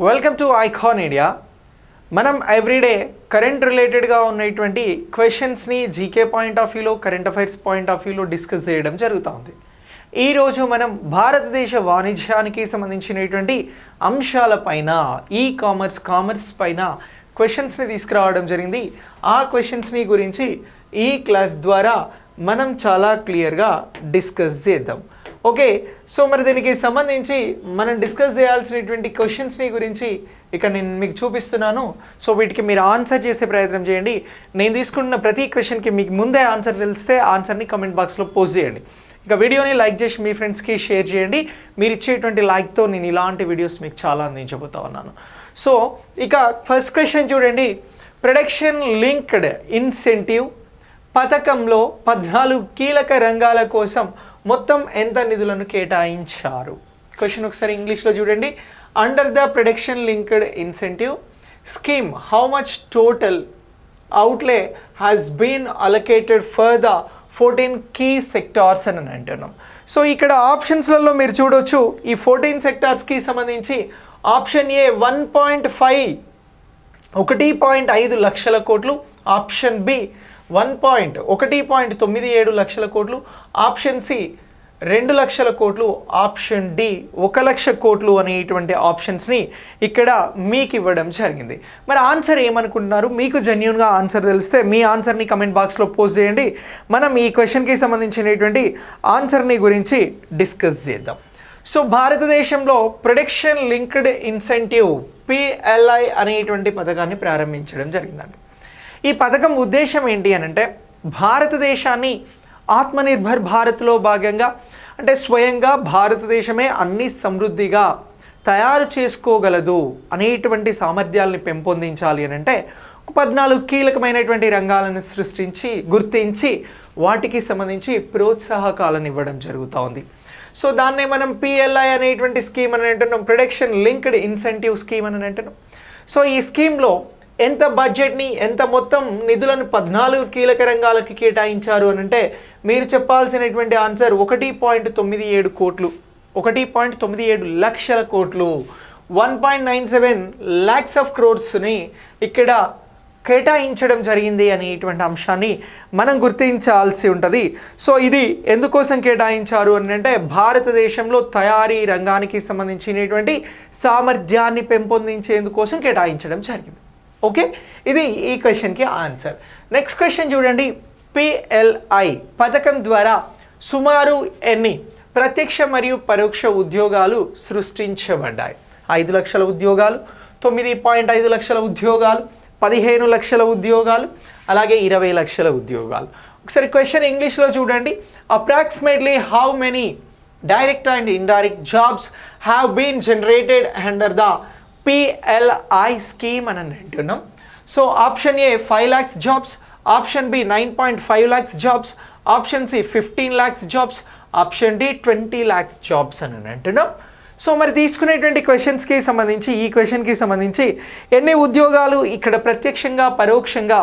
Welcome to icon India. మనం everyday current రిలేటెడ్గా ఉన్నటువంటి క్వశ్చన్స్ని జీకే పాయింట్ ఆఫ్ వ్యూలో, కరెంట్ అఫైర్స్ పాయింట్ ఆఫ్ వ్యూలో డిస్కస్ చేయడం జరుగుతుంది. ఈరోజు మనం భారతదేశ వాణిజ్యానికి సంబంధించినటువంటి అంశాలపైన, కామర్స్ పైన క్వశ్చన్స్ని తీసుకురావడం జరిగింది. ఆ క్వశ్చన్స్ని గురించి ఈ క్లాస్ ద్వారా మనం చాలా క్లియర్గా డిస్కస్ చేద్దాం. ఓకే, సో మరి దీనికి సంబంధించి మనం డిస్కస్ చేయాల్సినటువంటి క్వశ్చన్స్ని గురించి ఇక నేను మీకు చూపిస్తున్నాను. సో వీటికి మీరు ఆన్సర్ చేసే ప్రయత్నం చేయండి. నేను తీసుకున్న ప్రతి క్వశ్చన్కి మీకు ముందే ఆన్సర్ తెలిస్తే ఆన్సర్ని కమెంట్ బాక్స్లో పోస్ట్ చేయండి. ఇక వీడియోని లైక్ చేసి మీ ఫ్రెండ్స్కి షేర్ చేయండి. మీరు ఇచ్చేటువంటి లైక్తో నేను ఇలాంటి వీడియోస్ మీకు చాలా అందించబోతా ఉన్నాను. సో ఇక ఫస్ట్ క్వశ్చన్ చూడండి. ప్రొడక్షన్ లింక్డ్ ఇన్సెంటివ్ పథకంలో 14 కీలక రంగాల కోసం మొత్తం ఎంత నిధులను కేటాయించారు? క్వశ్చన్ ఒకసారి ఇంగ్లీష్లో చూడండి. Under the production linked incentive scheme how much total outlay has been allocated for the 14 key sectors అని అంటున్నాం. సో ఇక్కడ ఆప్షన్స్లలో మీరు చూడొచ్చు. ఈ 14 సెక్టార్స్కి సంబంధించి ఆప్షన్ ఏ 1.5 లక్షల కోట్లు, ఆప్షన్ బి 1.97 లక్షల కోట్లు, ఆప్షన్ సి 2 లక్షల కోట్లు, ఆప్షన్ డి 1 లక్ష కోట్లు అనేటువంటి ఆప్షన్స్ని ఇక్కడ మీకు ఇవ్వడం జరిగింది. మరి ఆన్సర్ ఏమనుకుంటున్నారు? మీకు జెన్యూన్గా ఆన్సర్ తెలిస్తే మీ ఆన్సర్ని కమెంట్ బాక్స్లో పోస్ట్ చేయండి. మనం ఈ క్వశ్చన్కి సంబంధించినటువంటి ఆన్సర్ని గురించి డిస్కస్ చేద్దాం. సో భారతదేశంలో ప్రొడక్షన్ లింక్డ్ ఇన్సెంటివ్ PLI అనేటువంటి పథకాన్ని ప్రారంభించడం జరిగిందండి. ఈ పథకం ఉద్దేశం ఏంటి అని అంటే, భారతదేశాన్ని ఆత్మనిర్భర్ భారత్లో భాగంగా, అంటే స్వయంగా భారతదేశమే అన్ని సమృద్ధిగా తయారు చేసుకోగలదు అనేటువంటి సామర్థ్యాలని పెంపొందించాలి అని అంటే 14 కీలకమైనటువంటి రంగాలను గుర్తించి వాటికి సంబంధించి ప్రోత్సాహకాలను ఇవ్వడం జరుగుతూ ఉంది. సో దాన్నే మనం PLI అనేటువంటి స్కీమ్ అని అంటున్నాం, ప్రొడక్షన్ లింక్డ్ ఇన్సెంటివ్ స్కీమ్ అని అంటున్నాం. సో ఈ స్కీమ్లో ఎంత బడ్జెట్ని, ఎంత మొత్తం నిధులను 14 కీలక రంగాలకి కేటాయించారు అని అంటే మీరు చెప్పాల్సినటువంటి ఆన్సర్ 1.97 కోట్లు, 1.97 లక్షల కోట్లు, 1.97 lakhs of crores-ని ఇక్కడ కేటాయించడం జరిగింది అనేటువంటి అంశాన్ని మనం గుర్తించాల్సి ఉంటుంది. సో ఇది ఎందుకోసం కేటాయించారు అని అంటే భారతదేశంలో తయారీ రంగానికి సంబంధించినటువంటి సామర్థ్యాన్ని పెంపొందించేందుకోసం కేటాయించడం జరిగింది. ఓకే, ఇది ఈ క్వశ్చన్కి ఆన్సర్. నెక్స్ట్ క్వశ్చన్ చూడండి. PLI పథకం ద్వారా సుమారు ఎన్ని ప్రత్యక్ష మరియు పరోక్ష ఉద్యోగాలు సృష్టించబడ్డాయి? 5 లక్షల ఉద్యోగాలు, 9.5 లక్షల ఉద్యోగాలు, 15 లక్షల ఉద్యోగాలు, అలాగే 20 లక్షల ఉద్యోగాలు. ఒకసారి క్వశ్చన్ ఇంగ్లీష్లో చూడండి. Approximately how many direct and indirect jobs have been generated under the PLI scheme అని అంటున్నాం. So option A 5 lakhs jobs, option B 9.5 lakhs jobs, option C 15 lakhs jobs, option D 20 lakhs jobs అని అంటున్నాం. So మరి తీసుకునేటువంటి క్వశ్చన్స్కి సంబంధించి, ఈ క్వశ్చన్కి సంబంధించి ఎన్ని ఉద్యోగాలు ఇక్కడ ప్రత్యక్షంగా పరోక్షంగా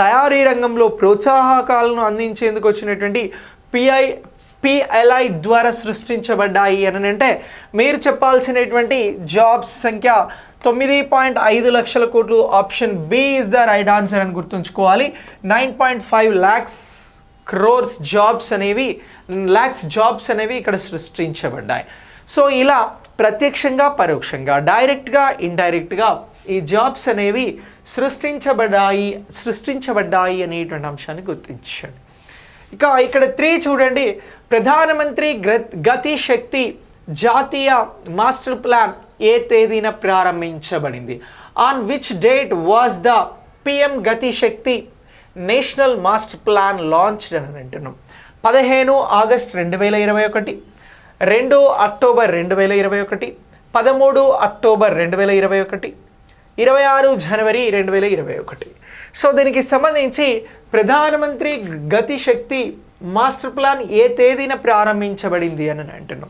తయారీ రంగంలో ప్రోత్సాహకాలను అందించేందుకు వచ్చినటువంటి PLI ద్వారా సృష్టించబడ్డాయి అని అంటే మీరు చెప్పాల్సినటువంటి జాబ్స్ సంఖ్య 9.5 లక్షల కోట్లు. Option B is the right answer అని గుర్తుంచుకోవాలి. 9.5 lakhs crores జాబ్స్ అనేవి ఇక్కడ సృష్టించబడ్డాయి. సో ఇలా ప్రత్యక్షంగా పరోక్షంగా, డైరెక్ట్గా ఇండైరెక్ట్గా ఈ జాబ్స్ అనేవి సృష్టించబడ్డాయి అనేటువంటి అంశాన్ని గుర్తించండి. ఇక ఇక్కడ 3 చూడండి. ప్రధానమంత్రి గతి శక్తి జాతీయ మాస్టర్ ప్లాన్ ఏ తేదీన ప్రారంభించబడింది? On which date was the PM గతి శక్తి నేషనల్ మాస్టర్ ప్లాన్ లాంచ్డ్ అని అంటున్నాం. 15 ఆగస్ట్ 2021, 2 అక్టోబర్ 2021, 13 అక్టోబర్ 2021, 26 జనవరి 2021. సో దీనికి సంబంధించి ప్రధానమంత్రి గతి శక్తి మాస్టర్ ప్లాన్ ఏ తేదీన ప్రారంభించబడింది అని అంటున్నాం.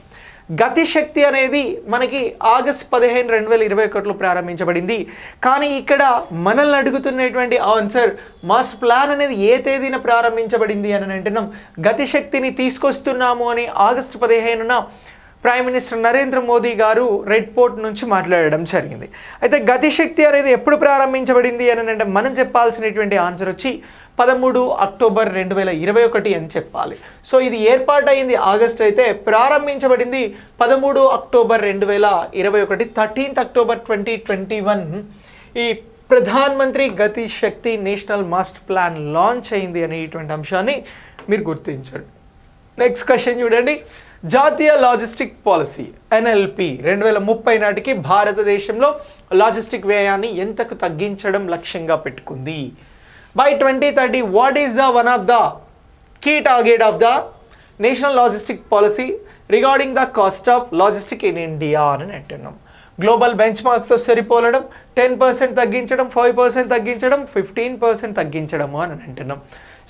గతి శక్తి అనేది మనకి ఆగస్ట్ 15, 2021లో ప్రారంభించబడింది. కానీ ఇక్కడ మనల్ని అడుగుతున్నటువంటి ఆన్సర్ మాస్టర్ ప్లాన్ అనేది ఏ తేదీన ప్రారంభించబడింది అని అంటున్నాం. గతి శక్తిని తీసుకొస్తున్నాము అని ఆగస్ట్ 15న ప్రైమ్ మినిస్టర్ నరేంద్ర మోదీ గారు రెడ్ పోర్ట్ నుంచి మాట్లాడడం జరిగింది. అయితే గతిశక్తి అనేది ఎప్పుడు ప్రారంభించబడింది అని అంటే మనం చెప్పాల్సినటువంటి ఆన్సర్ వచ్చి 13 అక్టోబర్ 2021 అని చెప్పాలి. సో ఇది ఏర్పాటైంది ఆగస్ట్, అయితే ప్రారంభించబడింది 13 అక్టోబర్ 2021. 13th అక్టోబర్ 2021 ఈ ప్రధాన్ మంత్రి గతి శక్తి నేషనల్ మాస్టర్ ప్లాన్ లాంచ్ అయింది అనేటువంటి అంశాన్ని మీరు గుర్తించండి. నెక్స్ట్ క్వశ్చన్ చూడండి. జాతీయ లాజిస్టిక్ పాలసీ NLP 2030 నాటికి భారతదేశంలో లాజిస్టిక్ వ్యయాన్ని ఎంతకు తగ్గించడం లక్ష్యంగా పెట్టుకుంది? By 2030, what is the one of the key target of the national logistic policy regarding the cost of logistic in India అని అంటున్నాం. గ్లోబల్ బెంచ్ మార్క్తో సరిపోలడం, 10% తగ్గించడం, 5% తగ్గించడం, 15% తగ్గించడము అని అంటున్నాం.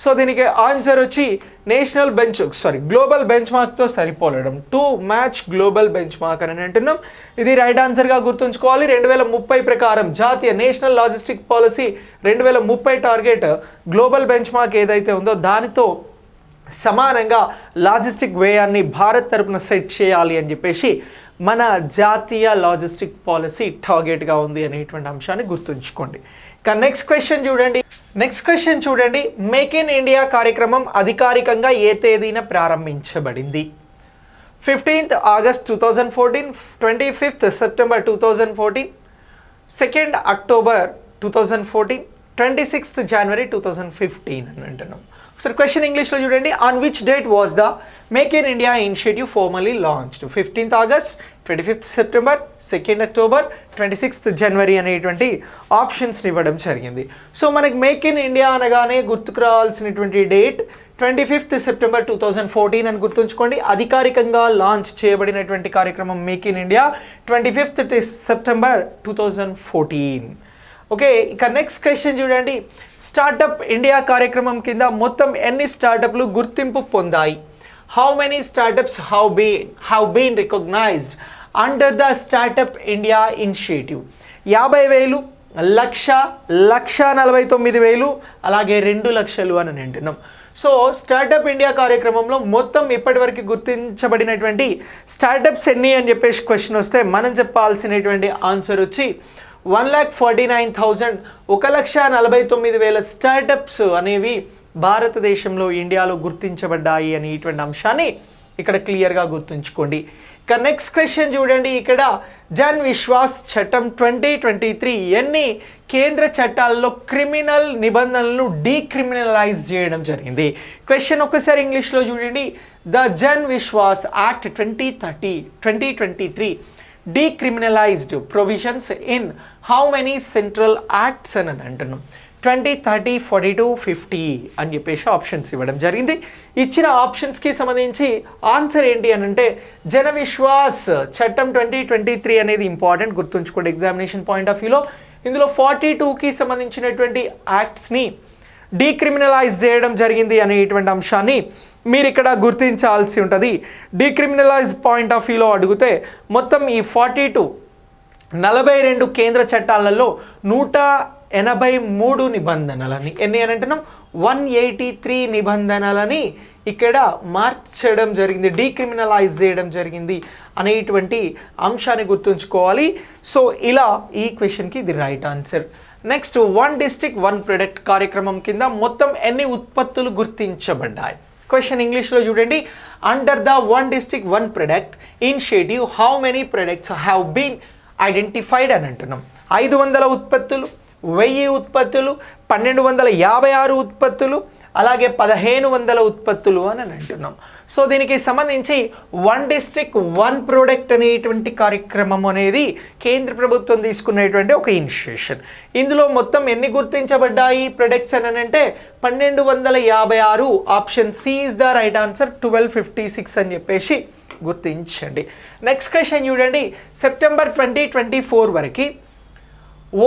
సో దీనికి ఆన్సర్ వచ్చి గ్లోబల్ బెంచ్ మార్క్తో సరిపోలడం, to match global bench mark అని అంటున్నాం. ఇది రైట్ ఆన్సర్గా గుర్తుంచుకోవాలి. 2030 ప్రకారం జాతీయ national logistic policy 2030 target global bench mark ఏదైతే ఉందో దానితో సమానంగా లాజిస్టిక్ వ్యయాన్ని భారత్ తరపున సెట్ చేయాలి అని చెప్పేసి మన జాతీయ లాజిస్టిక్ పాలసీ టార్గెట్గా ఉంది అనేటువంటి అంశాన్ని గుర్తుంచుకోండి. ఇక నెక్స్ట్ క్వశ్చన్ చూడండి. మేక్ ఇన్ ఇండియా కార్యక్రమం అధికారికంగా ఏ తేదీన ప్రారంభించబడింది? 15th August 2014, 25th September 2014, 2nd October 2014, 26th జనవరి 2015 అని అంటున్నాం. ఒకసారి క్వశ్చన్ ఇంగ్లీష్లో చూడండి. On which date was the make in India initiative formally launched? 15th August, 25th September, 2nd October, 26th జనవరి అనేటువంటి ఆప్షన్స్ని ఇవ్వడం జరిగింది. సో మనకి మేక్ ఇన్ ఇండియా అనగానే గుర్తుకు రావాల్సినటువంటి డేట్ 25th సెప్టెంబర్ 2014 అని గుర్తుంచుకోండి. అధికారికంగా లాంచ్ చేయబడినటువంటి కార్యక్రమం Make in India 25th September 2014. Okay, ఇక నెక్స్ట్ క్వశ్చన్ చూడండి. స్టార్టప్ ఇండియా కార్యక్రమం కింద మొత్తం ఎన్ని స్టార్టప్లు గుర్తింపు పొందాయి? How many startups have been recognised under the startup India initiative? 50,000, 1,49,000, అలాగే 2 లక్షలు అని అంటున్నాం. సో స్టార్టప్ ఇండియా కార్యక్రమంలో మొత్తం ఇప్పటివరకు గుర్తించబడినటువంటి స్టార్టప్స్ ఎన్ని అని చెప్పేసి క్వశ్చన్ వస్తే మనం చెప్పాల్సినటువంటి ఆన్సర్ వచ్చి 1,49,000, 1,49,000 స్టార్టప్స్ అనేవి భారతదేశంలో ఇండియాలో గుర్తించబడ్డాయి అనేటువంటి అంశాన్ని ఇక్కడ క్లియర్గా గుర్తుంచుకోండి. ఇక నెక్స్ట్ క్వశ్చన్ చూడండి. ఇక్కడ జన్ విశ్వాస్ చట్టం 2023 ఎన్ని కేంద్ర చట్టాలలో క్రిమినల్ నిబంధనలను డీక్రిమినలైజ్ చేయడం జరిగింది? క్వశ్చన్ ఒక్కసారి ఇంగ్లీష్లో చూడండి. The Jan Vishwas act 2023 decriminalized provisions in how many central acts అని అంటున్నాం? 20, 30, 42, 50 అని చెప్పేసి ఆప్షన్స్ ఇవ్వడం జరిగింది. ఇచ్చిన ఆప్షన్స్కి సంబంధించి ఆన్సర్ ఏంటి అని అంటే జన విశ్వాస్ చట్టం 2023 అనేది ఇంపార్టెంట్, గుర్తుంచుకోండి ఎగ్జామినేషన్ పాయింట్ ఆఫ్ వ్యూలో. ఇందులో 42కి సంబంధించినటువంటి యాక్ట్స్ని డీక్రిమినలైజ్ చేయడం జరిగింది అనేటువంటి అంశాన్ని మీరు ఇక్కడ గుర్తించాల్సి ఉంటుంది. డీక్రిమినలైజ్ పాయింట్ ఆఫ్ వ్యూలో అడిగితే మొత్తం ఈ 42 కేంద్ర చట్టాలలో 183 నిబంధనలని ఎన్ని అని అంటున్నాం? 183 నిబంధనలని ఇక్కడ మార్చడం జరిగింది, డీక్రిమినలైజ్ చేయడం జరిగింది అనేటువంటి అంశాన్ని గుర్తుంచుకోవాలి. సో ఇలా ఈ క్వశ్చన్కి ఇది right answer. Next, 1 district 1 product కార్యక్రమం కింద మొత్తం ఎన్ని ఉత్పత్తులు గుర్తించబడ్డాయి? క్వశ్చన్ ఇంగ్లీష్లో చూడండి. Under the 1 district 1 product initiative how many products have been identified అని అంటున్నాం? 500 ఉత్పత్తులు, 1000 ఉత్పత్తులు, 1256 ఉత్పత్తులు, అలాగే 1500 ఉత్పత్తులు అని అంటున్నాం. సో దీనికి సంబంధించి 1 డిస్ట్రిక్ట్ 1 ప్రోడక్ట్ అనేటువంటి కార్యక్రమం అనేది కేంద్ర ప్రభుత్వం తీసుకునేటువంటి ఒక ఇనిషియేషన్. ఇందులో మొత్తం ఎన్ని గుర్తించబడ్డాయి ప్రొడక్ట్స్ అని అంటే 1256. Option C is the right answer. 1256 అని చెప్పేసి గుర్తించండి. నెక్స్ట్ క్వశ్చన్ చూడండి. సెప్టెంబర్ 2024 వరకు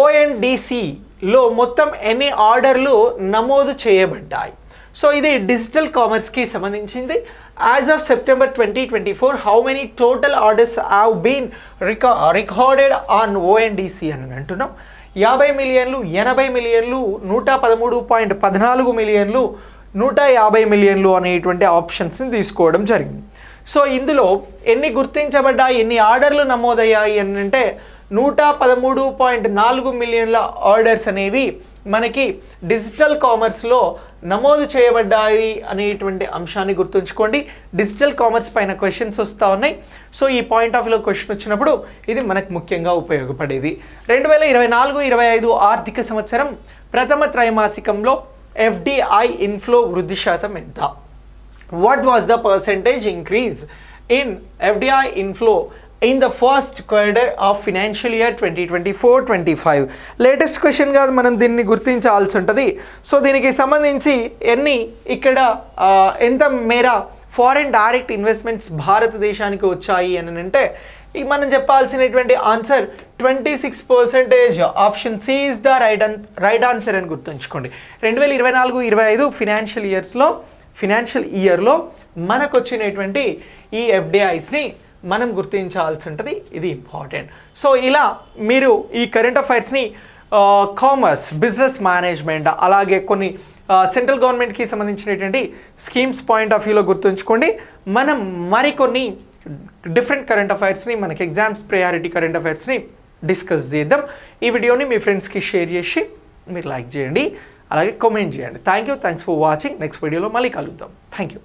ONDCలో మొత్తం ఎన్ని ఆర్డర్లు నమోదు చేయబడ్డాయి? సో ఇది డిజిటల్ కామర్స్కి సంబంధించింది. As of September 2024 how many total orders have been recorded on ONDC అని అంటున్నాం? 50 మిలియన్లు, 80 మిలియన్లు, 113.14 మిలియన్లు, 150 మిలియన్లు అనేటువంటి ఆప్షన్స్ని తీసుకోవడం జరిగింది. సో ఇందులో ఎన్ని గుర్తించబడ్డాయి, ఎన్ని ఆర్డర్లు నమోదయ్యాయి అని అంటే 113.4 మిలియన్ల ఆర్డర్స్ అనేవి మనకి డిజిటల్ కామర్స్లో నమోదు చేయబడ్డాయి అనేటువంటి అంశాన్ని గుర్తుంచుకోండి. డిజిటల్ కామర్స్ పైన క్వశ్చన్స్ వస్తూ ఉన్నాయి. సో ఈ పాయింట్ ఆఫ్ వ్యూలో క్వశ్చన్ వచ్చినప్పుడు ఇది మనకు ముఖ్యంగా ఉపయోగపడేది. 2024-25 ఆర్థిక సంవత్సరం ప్రథమ త్రైమాసికంలో FDI ఇన్ఫ్లో వృద్ధి శాతం ఎంత? What was the percentage increase in FDI inflow in the first quarter of financial year 2024-25? Latest question కాదు, మనం దీన్ని గుర్తించాల్సి ఉంటుంది. సో దీనికి సంబంధించి ఇక్కడ ఎంత మేర ఫారిన్ డైరెక్ట్ ఇన్వెస్ట్మెంట్స్ భారతదేశానికి వచ్చాయి అని అంటే మనం చెప్పాల్సినటువంటి answer 26%. Option C is the right answer అని గుర్తుంచుకోండి. 2024-25 ఫినాన్షియల్ ఇయర్లో మనకు వచ్చినటువంటి ఈ FDIస్ని మనం గుర్తించాల్సి ఉంటుంది. ఇది ఇంపార్టెంట్. సో ఇలా మీరు ఈ కరెంట్ అఫైర్స్ని కామర్స్, బిజినెస్ మేనేజ్మెంట్, అలాగే కొన్ని సెంట్రల్ గవర్నమెంట్కి సంబంధించినటువంటి స్కీమ్స్ పాయింట్ ఆఫ్ వ్యూలో గుర్తుంచుకోండి. మనం మరికొన్ని డిఫరెంట్ కరెంట్ అఫైర్స్ని, మనకి ఎగ్జామ్స్ ప్రయారిటీ కరెంట్ అఫైర్స్ని డిస్కస్ చేద్దాం. ఈ వీడియోని మీ ఫ్రెండ్స్కి షేర్ చేసి మీరు లైక్ చేయండి, అలాగే కామెంట్ చేయండి. Thanks for watching. నెక్స్ట్ వీడియోలో మళ్ళీ కలుద్దాం. Thank you.